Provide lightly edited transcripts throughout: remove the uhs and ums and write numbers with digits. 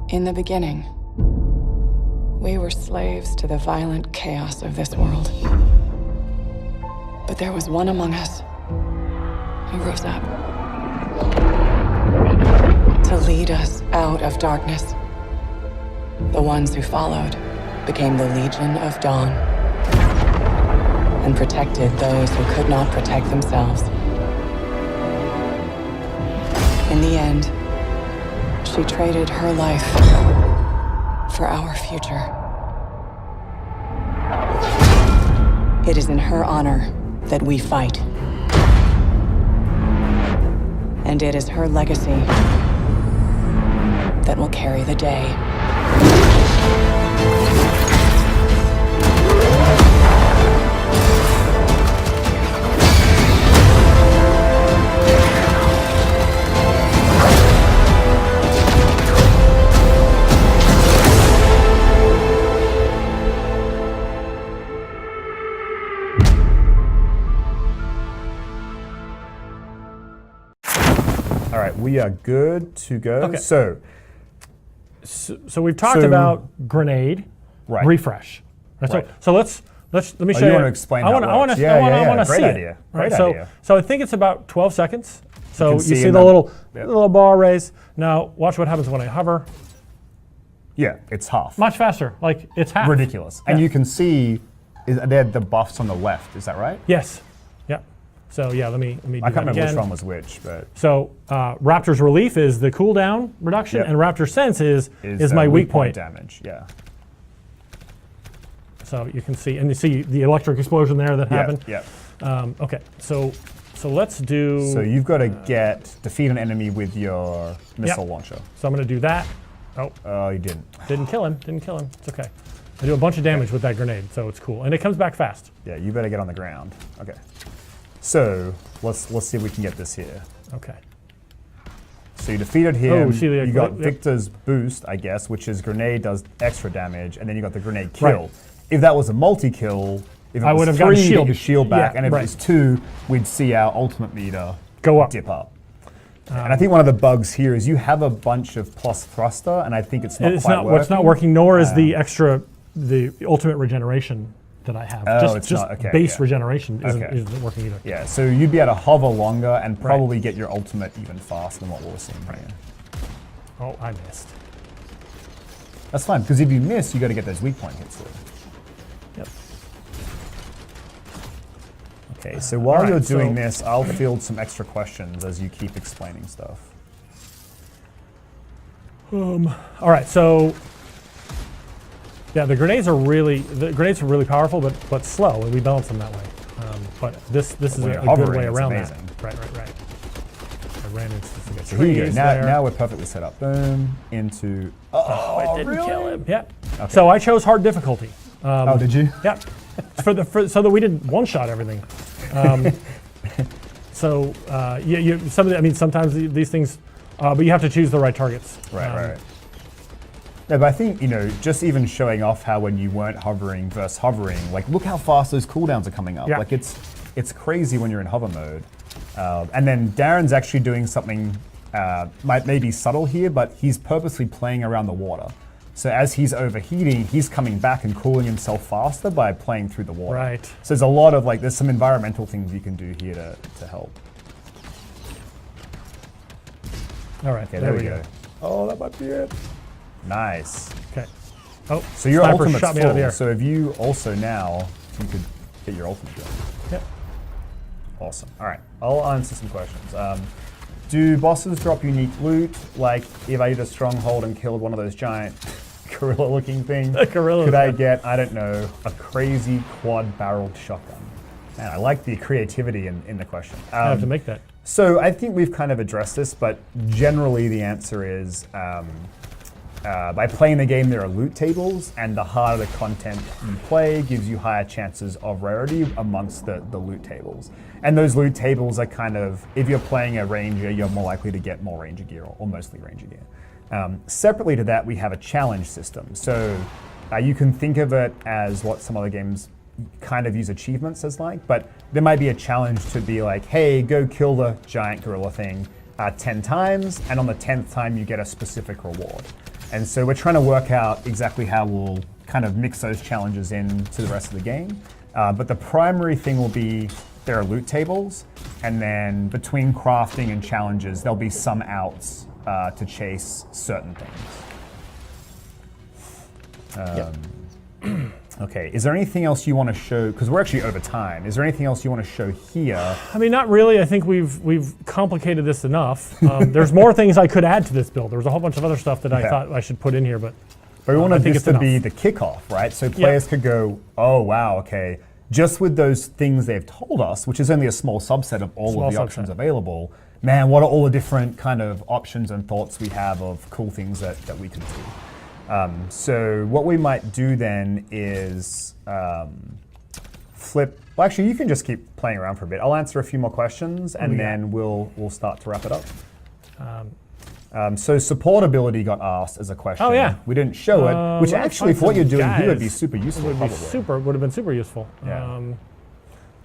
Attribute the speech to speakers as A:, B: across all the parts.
A: In the beginning, we were slaves to the violent chaos of this world. But there was one among us who rose up to lead us out of darkness. The ones who followed became the Legion of Dawn and protected those who could not protect themselves. In the end, she traded her life for our future. It is in her honor that we fight. And it is her legacy that will carry the day.
B: All right, we are good to go.
C: Okay.
B: So
C: we've talked about grenade,
B: Right.
C: refresh. Right.
B: Right.
C: So let me show
B: you
C: you.
B: want to explain
C: I
B: how
C: want
B: it
C: to. I want
B: works.
C: to. I want to
B: Great
C: see
B: idea.
C: it.
B: Great
C: Right.
B: idea.
C: So I think it's about 12 seconds. So you
B: see
C: see
B: in
C: the
B: the-
C: little
B: yep.
C: little bar raise. Now watch what happens when I hover.
B: Yeah, it's half.
C: Much faster. Like it's half.
B: Ridiculous. And
C: Yeah.
B: you can see they're the buffs on the left. Is that right?
C: Yes. Yep. So yeah, let me do
B: I can't
C: that
B: remember
C: again.
B: which one was which, but
C: So Raptor's relief is the cooldown reduction,
B: Yep.
C: and Raptor sense is
B: the
C: my weak point.
B: damage. Yeah.
C: So you can see, and you see the electric explosion there that happened.
B: Yeah.
C: Okay, so let's do.
B: So you've got to defeat an enemy with your missile launcher.
C: So I'm going to do that. Oh,
B: Oh, you didn't.
C: didn't kill him. It's okay. I do a bunch of damage with that grenade, so it's cool, and it comes back fast.
B: Yeah, you better get on the ground. Okay. So let's see if we can get this here.
C: Okay.
B: So you defeated him.
C: Oh, see the-
B: you got
C: yep.
B: Victor's boost, I guess, which is grenade does extra damage, and then you got the grenade
C: Right.
B: kill. If that was a multi-kill, if it
C: I
B: was
C: would have
B: 3,
C: gotten
B: you get
C: shield.
B: your shield back,
C: Yeah,
B: and if
C: right.
B: it was 2, we'd see our ultimate meter
C: Go up.
B: dip up. And I think one of the bugs here is you have a bunch of plus thruster, and I think it's not
C: It's
B: quite
C: not
B: working.
C: what's not working, nor is the ultimate regeneration that I have.
B: Oh, it's not, okay,
C: base
B: yeah.
C: regeneration isn't
B: Okay.
C: working either.
B: Yeah, so you'd be able to hover longer and probably get your ultimate even faster than what we're seeing here.
C: Oh, I missed.
B: That's fine, because if you miss, you got to get those weak point hits through.
C: Yep.
B: Okay, so while
C: Alright,
B: you're doing
C: so-
B: this, I'll field some extra questions as you keep explaining stuff.
C: All right, so yeah, the grenades are really powerful, but slow, and we balance them that way. But this is
B: when
C: a
B: you're
C: good
B: hovering,
C: way
B: it's
C: around
B: amazing.
C: that. Right. I ran into some
B: So here you go.
C: trees
B: Now,
C: there.
B: now we're perfectly set up. Boom, into... Oh,
C: it didn't kill him. Yeah.
B: Okay.
C: So I chose hard difficulty.
B: Oh, did you?
C: Yeah. So that we didn't one-shot everything. Sometimes these things, but you have to choose the right targets.
B: Right. No, but I think, just even showing off how when you weren't hovering versus hovering, like look how fast those cooldowns are coming up.
C: Yeah.
B: Like it's crazy when you're in hover mode. And then Darren's actually doing something, may be subtle here, but he's purposely playing around the water. So as he's overheating, he's coming back and cooling himself faster by playing through the water.
C: Right.
B: So there's a lot of there's some environmental things you can do here to help.
C: All right.
B: Okay, there we go. Oh, that might be it. Nice.
C: Okay. Oh,
B: So your
C: sniper
B: ultimate's
C: shot me out of the
B: full.
C: air.
B: So if you also now, you could get your ultimate going.
C: Yep.
B: Awesome. All right, I'll answer some questions. Do bosses drop unique loot? Like if I did a stronghold and killed one of those giant gorilla-looking things,
C: Gorilla.
B: could I get, I don't know, a crazy quad-barreled shotgun? Man, I like the creativity in the question.
C: I have to make that.
B: So I think we've kind of addressed this, but generally the answer is by playing the game, there are loot tables, and the harder the content you play gives you higher chances of rarity amongst the loot tables. And those loot tables are kind of, if you're playing a ranger, you're more likely to get more ranger gear, or mostly ranger gear. Separately to that, we have a challenge system. So you can think of it as what some other games kind of use achievements as like, but there might be a challenge to be like, hey, go kill the giant gorilla thing 10 times, and on the 10th time you get a specific reward. And so we're trying to work out exactly how we'll kind of mix those challenges into the rest of the game. But the primary thing will be there are loot tables, and then between crafting and challenges, there'll be some outs to chase certain things. Okay, is there anything else you want to show? Because we're actually over time. Is there anything else you want to show here?
C: I mean, not really. I think we've complicated this enough. There's more things I could add to this build. There was a whole bunch of other stuff that I thought I should put in here, but
B: we wanted this to be the kickoff, right? So players could go, oh wow, okay, just with those things they've told us, which is only a small subset of all of the options available, man, what are all the different kind of options and thoughts we have of cool things that we can do? So what we might do then is flip. Well, actually, you can just keep playing around for a bit. I'll answer a few more questions, and then we'll start to wrap it up. So supportability got asked as a question.
C: Oh yeah,
B: we didn't show it, which actually, for what you're doing here, would be super useful.
C: Would have been super useful.
B: Yeah.
C: Let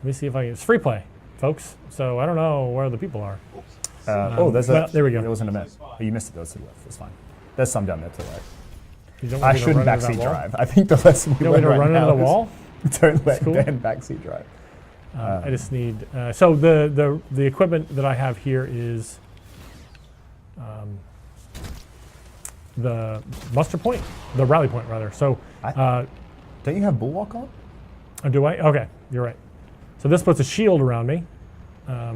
C: me see if I can. It's free play, folks. So I don't know where the people are.
B: There we go. There wasn't a miss. Oh, you missed it. Those to the left. It's fine. There's some down there to the right.
C: I
B: shouldn't backseat drive. I think the lesson we learned
C: run into the wall.
B: Don't let Ben backseat drive.
C: I just need. So the equipment that I have here is the muster point, the rally point rather. So
B: don't you have bulwark on?
C: Do I? Okay, you're right. So this puts a shield around me,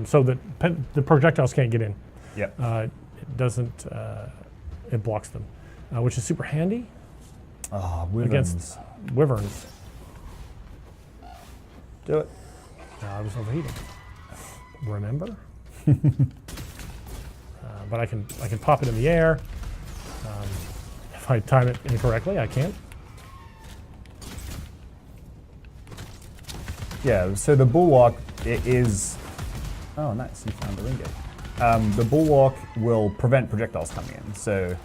C: so that the projectiles can't get in.
B: Yep.
C: It doesn't. It blocks them, which is super handy. Against wyverns.
B: Do it.
C: I was overheating. Remember? But I can pop it in the air. If I time it incorrectly, I can't.
B: Yeah. So the bulwark is. Oh, nice! You found the ring gate. The bulwark will prevent projectiles coming in. So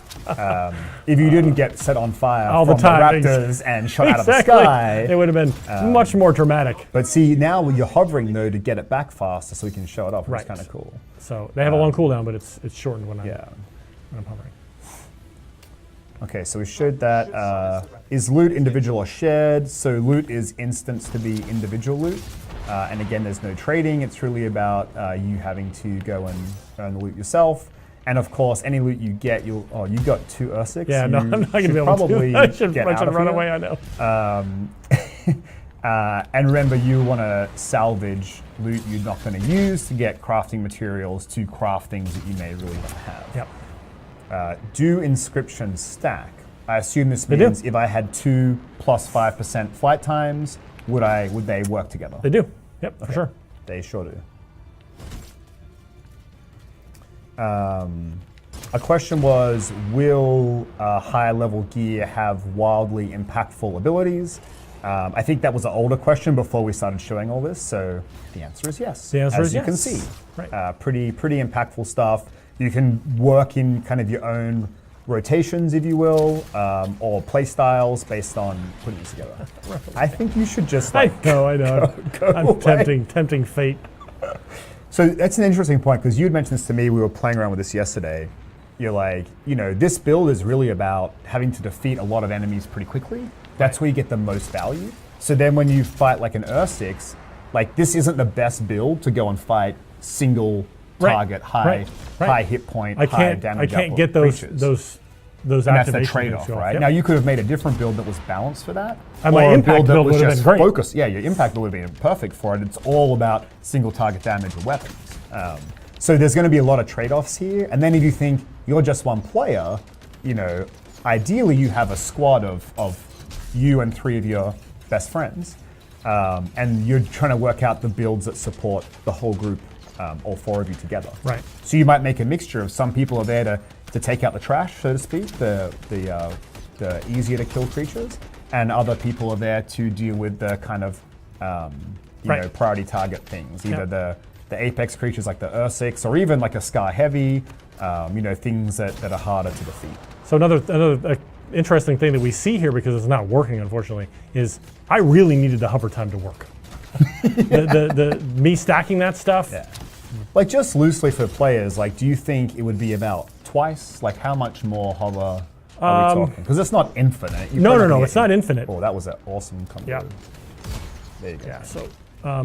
B: if you didn't get set on fire
C: all
B: from
C: the time,
B: raptors and shot out of the sky,
C: it would have been much more dramatic.
B: But see, now you're hovering though to get it back faster, so we can show it off, which is kind of cool.
C: So they have a long cooldown, but it's shortened when I'm hovering.
B: Okay, so we showed that. Is loot individual or shared? So loot is instanced to be individual loot. And again, there's no trading. It's really about you having to go and earn the loot yourself. And of course, any loot you get, you got 2 Ursics.
C: Yeah, no, I'm not going to be able to do that. I should run away, I know.
B: And remember, you want to salvage loot you're not going to use to get crafting materials to craft things that you may really want to have.
C: Yep.
B: Do inscriptions stack? I assume this means if I had 2 plus 5% flight times, would they work together?
C: They do. Yep, for sure.
B: They sure do. A question was, will higher level gear have wildly impactful abilities? I think that was an older question before we started showing all this, so the answer is yes.
C: The answer is
B: yes. As you can see, pretty impactful stuff. You can work in kind of your own rotations, if you will, or play styles based on putting these together. I think you should just
C: I know. I'm tempting fate.
B: So that's an interesting point, because you had mentioned this to me. We were playing around with this yesterday. You're like, this build is really about having to defeat a lot of enemies pretty quickly. That's where you get the most value. So then when you fight like an Ursix, like this isn't the best build to go and fight single target, high hit point, high damage.
C: I can't get those
B: and that's the trade-off, right?
C: Yep.
B: Now you could have made a different build that was balanced for that.
C: And my impact build would have been great.
B: Focused. Yeah, your impact build would have been perfect for it. It's all about single target damage with weapons. So there's going to be a lot of trade-offs here. And then if you think you're just one player, ideally you have a squad of you and 3 of your best friends, and you're trying to work out the builds that support the whole group, all 4 of you together.
C: Right.
B: So you might make a mixture of some people are there to take out the trash, so to speak, the easier to kill creatures, and other people are there to deal with the kind of priority target things, either the apex creatures like the Ursix, or even like a Scar Heavy, things that are harder to defeat. So
C: another interesting thing that we see here, because it's not working unfortunately, is I really needed the hover time to work. Me stacking that stuff.
B: Yeah. Like just loosely for players, like do you think it would be about twice? Like how much more hover? are we talking? Because it's not infinite.
C: No, it's not infinite.
B: Oh, that was an awesome combo.
C: Yeah.
B: There you go.
C: Yeah, so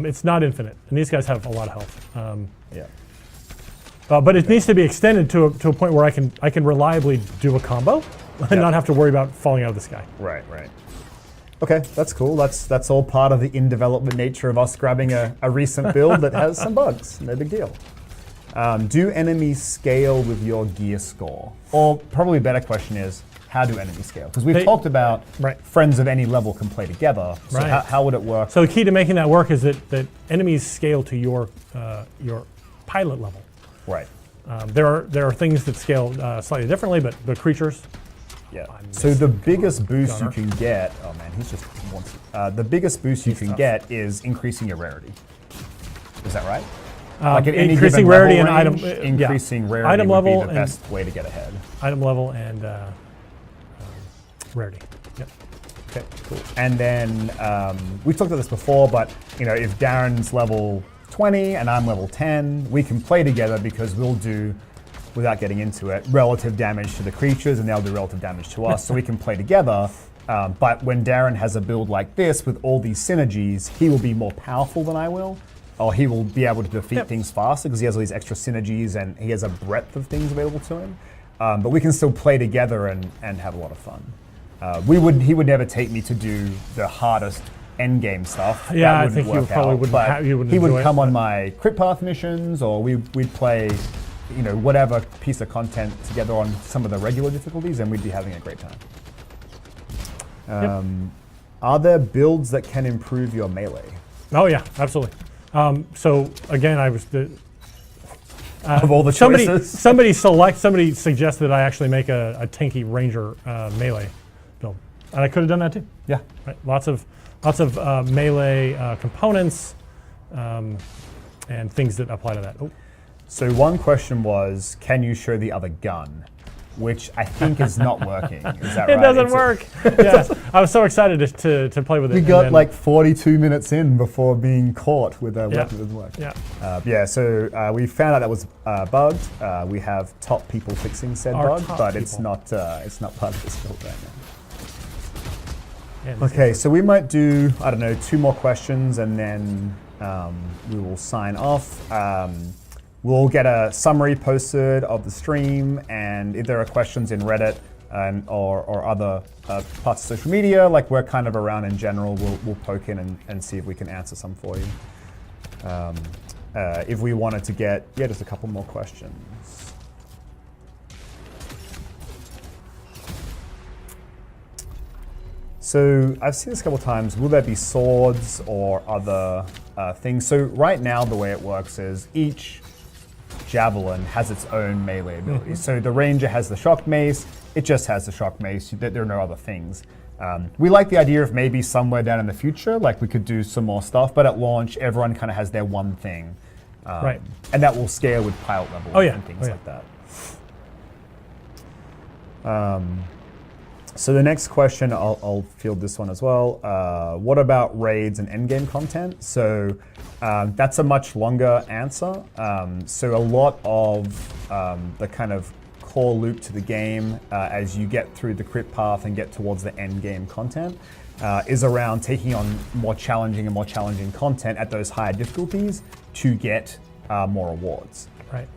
C: it's not infinite, and these guys have a lot of health.
B: Yeah.
C: But it needs to be extended to a point where I can reliably do a combo and not have to worry about falling out of the sky.
B: Right. Okay, that's cool. That's all part of the in-development nature of us grabbing a recent build that has some bugs. No big deal. Do enemies scale with your gear score? Or probably a better question is, how do enemies scale? Because we've talked about friends of any level can play together. So how would it work?
C: So the key to making that work is that enemies scale to your pilot level.
B: Right.
C: There are things that scale slightly differently, but the creatures.
B: Yeah. So the biggest boost you can get, oh man, he's just wants it. The biggest boost you can get is increasing your rarity. Is that right? Like at any
C: increasing
B: given
C: rarity
B: level
C: and
B: range, increasing rarity
C: item
B: would
C: level
B: be the best way to get ahead.
C: Item level and rarity. Yep.
B: Okay, cool. And then we've talked about this before, but if Darren's level 20 and I'm level 10, we can play together because we'll do, without getting into it, relative damage to the creatures and they'll do relative damage to us, so we can play together. But when Darren has a build like this with all these synergies, he will be more powerful than I will, or he will be able to defeat things faster because he has all these extra synergies and he has a breadth of things available to him. But we can still play together and have a lot of fun. He would never take me to do the hardest end game stuff.
C: Yeah, I think you probably wouldn't.
B: He would come on my crit path missions, or we'd play, whatever piece of content together on some of the regular difficulties, and we'd be having a great time. Are there builds that can improve your melee?
C: Oh yeah, absolutely. So again, I was
B: of all the choices.
C: Somebody suggested that I actually make a tanky ranger melee build, and I could have done that too.
B: Yeah,
C: right. Lots of melee components and things that apply to that. Oh.
B: So one question was, can you show the other gun? Which I think is not working. Is that right?
C: It doesn't work. Yeah, I was so excited to play with it.
B: We got like 42 minutes in before being caught with a weapon that doesn't work.
C: Yeah.
B: So we found out that was bugged. We have top people fixing said bug, but it's not part of this build right now. Okay, so we might do, 2 more questions and then we will sign off. We'll get a summary posted of the stream, and if there are questions in Reddit or other parts of social media, like we're kind of around in general, we'll poke in and see if we can answer some for you. If we wanted to get, just a couple more questions. So I've seen this a couple times. Will there be swords or other things? So right now the way it works is each Javelin has its own melee ability. So the Ranger has the shock mace, it just has the shock mace, there are no other things. We like the idea of maybe somewhere down in the future, like we could do some more stuff, but at launch, everyone kind of has their one thing.
C: Right.
B: And that will scale with pilot level and things like that. So the next question, I'll field this one as well. What about raids and endgame content? So that's a much longer answer. So a lot of the kind of core loop to the game as you get through the crit path and get towards the endgame content is around taking on more challenging content at those higher difficulties to get more rewards.
C: Right.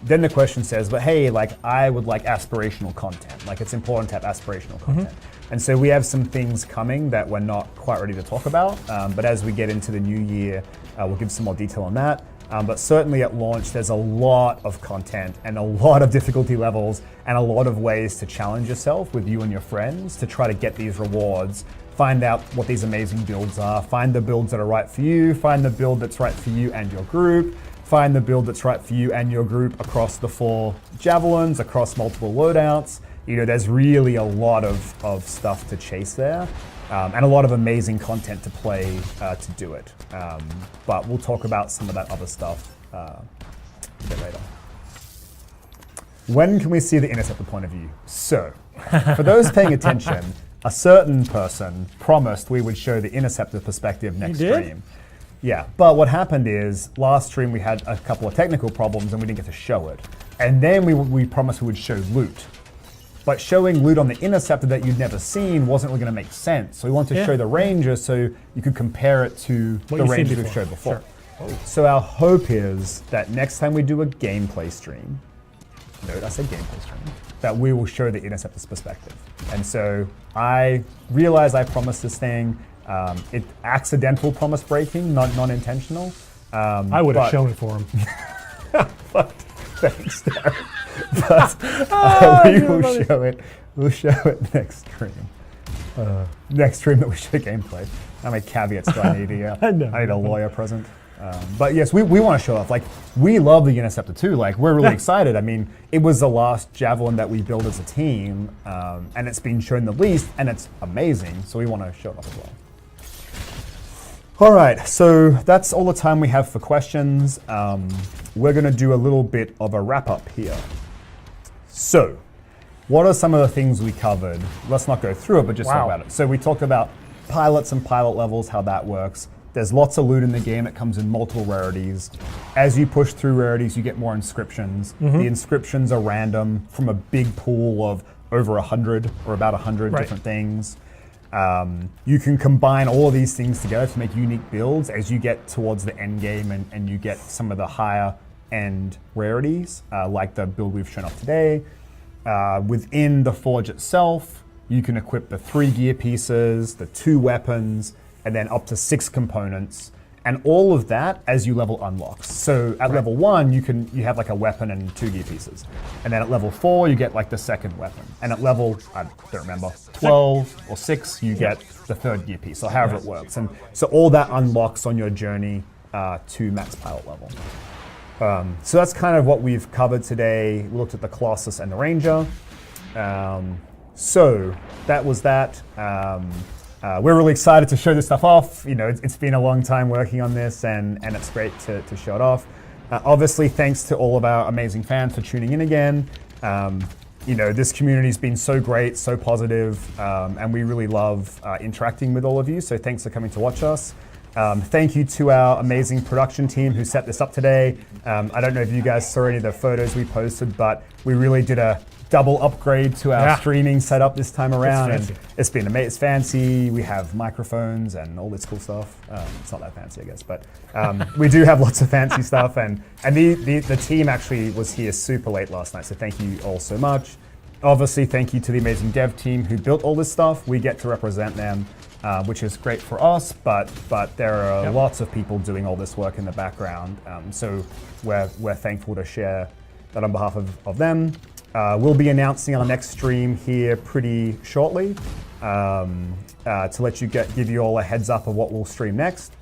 B: Then the question says, but hey, like I would like aspirational content. Like it's important to have aspirational content. And so we have some things coming that we're not quite ready to talk about. But as we get into the new year, we'll give some more detail on that. But certainly at launch, there's a lot of content and a lot of difficulty levels and a lot of ways to challenge yourself with you and your friends to try to get these rewards, find out what these amazing builds are, find the builds that are right for you, find the build that's right for you and your group, find the build that's right for you and your group across the 4 Javelins, across multiple loadouts. There's really a lot of stuff to chase there, and a lot of amazing content to play to do it. But we'll talk about some of that other stuff a bit later. When can we see the Interceptor point of view? So, for those paying attention, a certain person promised we would show the Interceptor perspective next stream. Yeah, but what happened is last stream we had a couple of technical problems and we didn't get to show it. And then we promised we would show loot. But showing loot on the Interceptor that you'd never seen wasn't really going to make sense. So we wanted to show the Ranger so you could compare it to the Ranger we've showed before.
C: Sure.
B: So our hope is that next time we do a gameplay stream, note I said gameplay stream, that we will show the Interceptor's perspective. And so I realize I promised this thing. It accidental promise breaking, not non-intentional.
C: I would have shown it for him.
B: But thanks, Darren. We will show it. We'll show it next stream. Next stream that we show gameplay. How many caveats do I need here? I need a lawyer present. But yes, we want to show off. Like, we love the Interceptor too. Like, we're really excited. I mean, it was the last Javelin that we built as a team, and it's been shown the least, and it's amazing. So we want to show it off as well. All right, so that's all the time we have for questions. We're going to do a little bit of a wrap up here. So, what are some of the things we covered? Let's not go through it, but just talk about it. So we talked about pilots and pilot levels, how that works. There's lots of loot in the game. It comes in multiple rarities. As you push through rarities, you get more inscriptions. The inscriptions are random from a big pool of over 100 or about 100 different things. You can combine all of these things together to make unique builds as you get towards the end game and you get some of the higher end rarities, like the build we've shown off today. Within the forge itself, you can equip the 3 gear pieces, the 2 weapons, and then up to 6 components. And all of that as you level unlocks. So at level 1, you have like a weapon and 2 gear pieces. And then at level 4, you get like the second weapon. And at level, I don't remember, 12 or 6, you get the 3rd gear piece, or however it works. And so all that unlocks on your journey to max pilot level. So that's kind of what we've covered today. We looked at the Colossus and the Ranger. So that was that. We're really excited to show this stuff off. You know, it's been a long time working on this, and it's great to show it off. Obviously, thanks to all of our amazing fans for tuning in again. You know, this community's been so great, so positive, and we really love interacting with all of you. So thanks for coming to watch us. Thank you to our amazing production team who set this up today. I don't know if you guys saw any of the photos we posted, but we really did a double upgrade to our streaming setup this time around.
C: It's fancy.
B: And it's been amazing. It's fancy. We have microphones and all this cool stuff. It's not that fancy, I guess, but we do have lots of fancy stuff. And the team actually was here super late last night, so thank you all so much. Obviously, thank you to the amazing dev team who built all this stuff. We get to represent them, which is great for us, but there are lots of people doing all this work in the background. So we're thankful to share that on behalf of them. We'll be announcing our next stream here pretty shortly to let you give you all a heads up of what we'll stream next.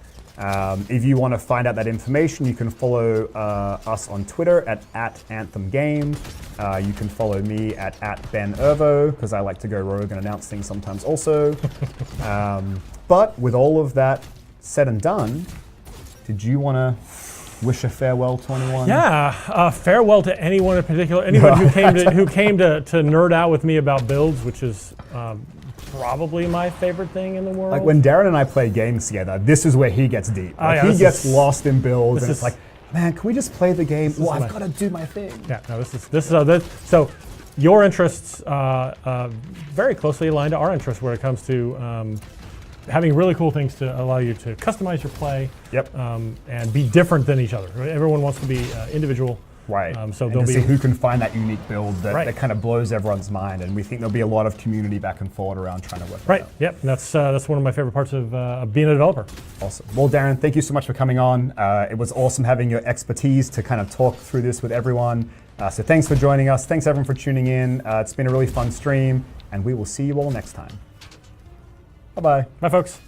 B: If you want to find out that information, you can follow us on Twitter at Anthem Game. You can follow me at Ben Ervo, because I like to go rogue and announce things sometimes also. But with all of that said and done, did you want to wish a farewell to anyone?
C: Yeah, farewell to anyone in particular. Anyone who came to nerd out with me about builds, which is probably my favorite thing in the world.
B: Like when Darren and I play games together, this is where he gets deep. Like he gets lost in builds, and it's like, man, can we just play the game? Well, I've got to do my thing.
C: Yeah, no, so your interests very closely aligned to our interests where it comes to having really cool things to allow you to customize your play, and be different than each other. Right? Everyone wants to be individual.
B: Right.
C: So
B: and
C: there'll
B: to
C: be
B: see who can find that unique build that kind of blows everyone's mind, and we think there'll be a lot of community back and forth around trying to work that out.
C: Yep. That's one of my favorite parts of being a developer.
B: Awesome. Well, Darren, thank you so much for coming on. It was awesome having your expertise to kind of talk through this with everyone. So thanks for joining us. Thanks everyone for tuning in. It's been a really fun stream, and we will see you all next time. Bye-bye.
C: Bye, folks.